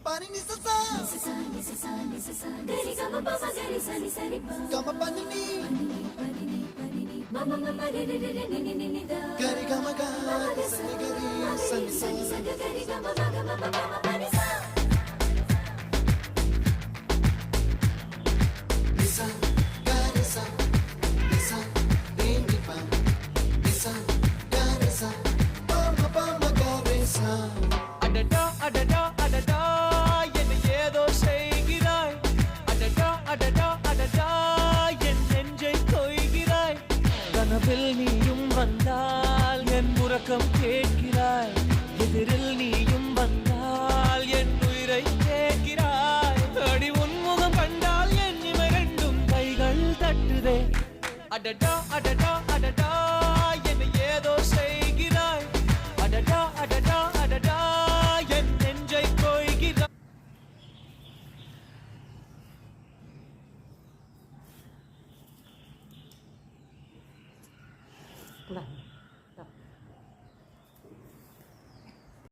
pani ni sa gari gama pa ma gari sa ni pa gama pani ni mama mama re re re ni ni ni da gari gama ga sa ni gari sa ni sa gari gama ga gama mama pani sa nisa gari sa nisa re ni pa nisa gari sa pa ma gari sa அடடா அடடா அடடா என்ன ஏதோ செய்கிறாய் அடடா அடடா அடடா என் நெஞ்சை கொய்கிறாய் கனவில் நீயும் வந்தால் என் உறக்கம் கேட்கிறாய் எதிரில் நீயும் வந்தால் என் உயிரை கேட்கிறாய் அடி உன்முகம் கண்டால் என் இவை ரெண்டும் கைகள் தட்டுதே அடடா அடடா அடடா என்ன ஏதோ செய்கிறாய் அடடா அடடா அடடா என் நெஞ்சை கொய்கிறாய்